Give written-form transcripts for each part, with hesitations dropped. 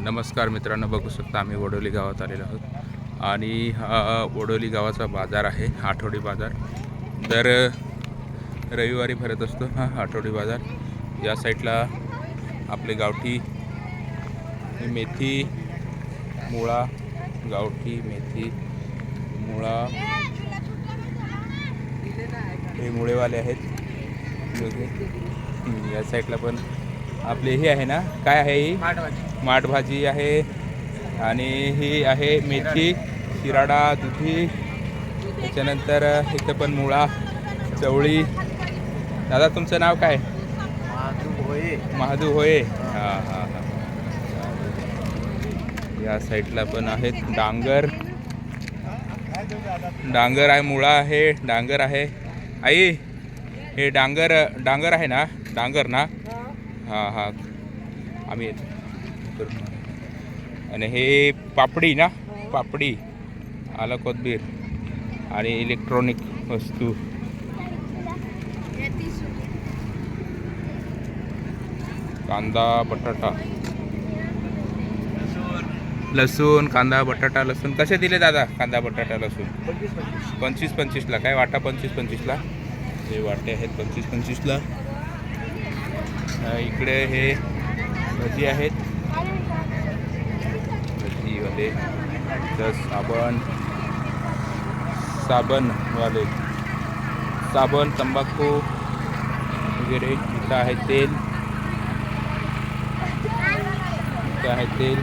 नमस्कार मित्रांनो, बघू शकता आम्ही वडोली गावात आलेलो आहोत आणि हा वडोली गावाचा बाजार आहे, आठवडी बाजार. दर रविवारी भरत असतो हा आठवडी बाजार. या साईडला आपले गावठी मेथी, मुळा, गावठी मेथी, मुळा, हे मुळेवाले आहेत. या साईडला पण आपले हे आहे ना, काय आहे ही माठ भाजी आहे आणि ही आहे मेथी, शिराडा, दुधी. त्याच्यानंतर इथं पण मुळा, चवळी. दादा तुमचं नाव काय? महादू होये. हां हां हां. या साईडला पण आहेत डांगर, डांगर आहे, मुळा आहे, डांगर आहे. आई हे डांगर आहे ना, डांगर ना? हां हां, आम्ही आणि हे पापडी ना, पापडी, आलं कोथिंबीर आणि इलेक्ट्रॉनिक वस्तू. कांदा, बटाटा, लसूण, कांदा, बटाटा, लसूण कसे दिले दादा? कांदा, बटाटा, लसूण 25-25ला. काय वाटा 25-25ला? हे वाटे आहेत 25-25ला. इकडे हे भजी आहेत, भजीवाले. तर साबणवाले, साबण, तंबाखू वगैरे. इथं आहे तेल, इथं आहे तेल.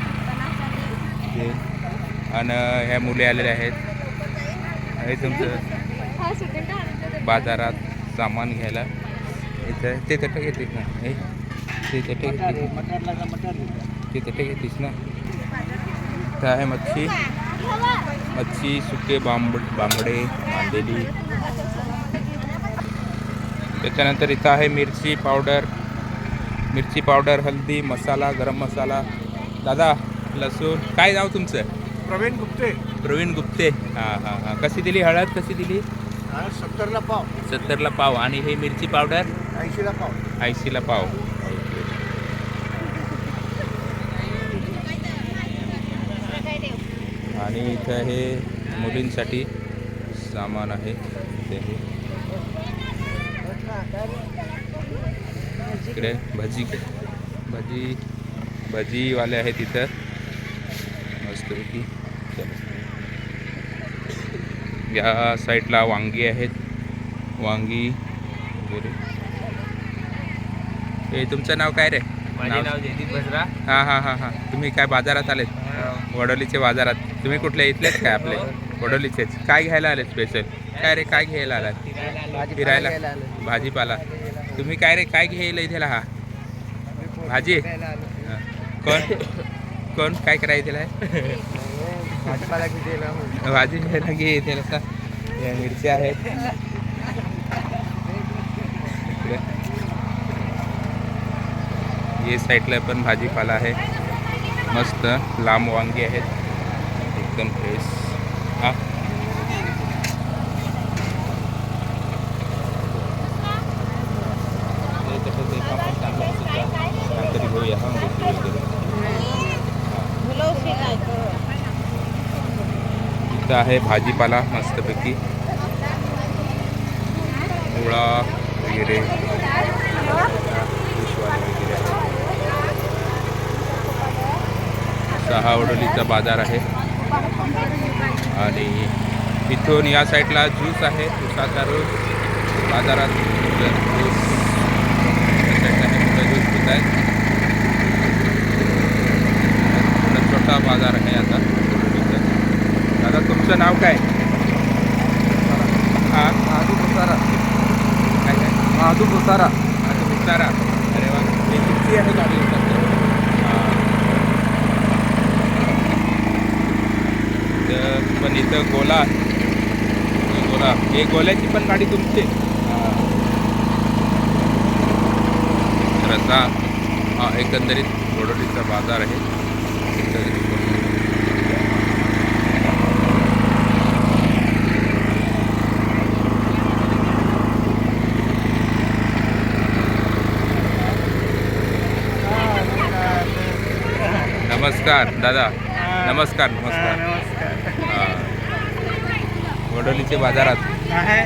आणि ह्या मुले आलेले आहेत. हे तुमचं बाजारात सामान घ्यायला. इथं ते तटं घेतीस ना, हे ते तटं घेतीस ना. इथं आहे मच्छी, सुके बांगडे, मांदेली. त्याच्यानंतर इथं आहे मिरची पावडर, हल्दी, मसाला, गरम मसाला. दादा लसूण, काय नाव तुमचं? प्रवीण गुप्ते. हां हां हां. कशी दिली हळद? कशी दिली? 70ला पाव. 70ला पाव. आणि हे मिरची पावडर 80ला पाव. 80ला पाव. आणि इथं हे मुलींसाठी सामान आहे. इकडे भजीवाले आहेत इथं मस्तपैकी. या साईडला वांगी आहेत, वांगी वगैरे. हे तुमचं नाव काय रे? माझे नाव जयदीप बसरा. हां हां हां हां. तुम्ही काय बाजारात आलेत? वडोलीचे बाजारात. तुम्ही कुठले? इथलेच काय आपले वडोलीचेच? काय घ्यायला आले स्पेशल? काय रे, काय घ्यायला आलात? फिरायला, भाजीपाला. तुम्ही काय रे, काय घ्यायला इथेला? हा भाजी. कोण काय करायचं तिला? भाजी घ्यायला घे त्याला. या मिरच्या आहेत. ये साईडला पण भाजीपाला आहे. मस्त लांब वांगी आहेत, एकदम फ्रेश. हां काहीतरी घेऊया. हां इथं आहे भाजीपाला मस्तपैकी, मुळा वगैरे, हा वडोलीचा बाजार आहे. आणि इथून या साईडला ज्यूस आहे, ऊसाचा रोज बाजारात ज्यूस. या साईडला हे मोठं ज्यूस पित आहेत. छोटा बाजार आहे आता. दादा तुमचं नाव काय? हां महादू भुसारा. काय काय? महादू भुसारा. अरे वा, हे किती आहे गाडी? पण इथं गोला, हे गोल्याची पण गाडी तुमची? तर असा हा एकंदरीत वडोलीचा बाजार आहे. नमस्कार दादा. नमस्कार नमस्कार. नमस्कार. वडोलीचे बाजारात आहे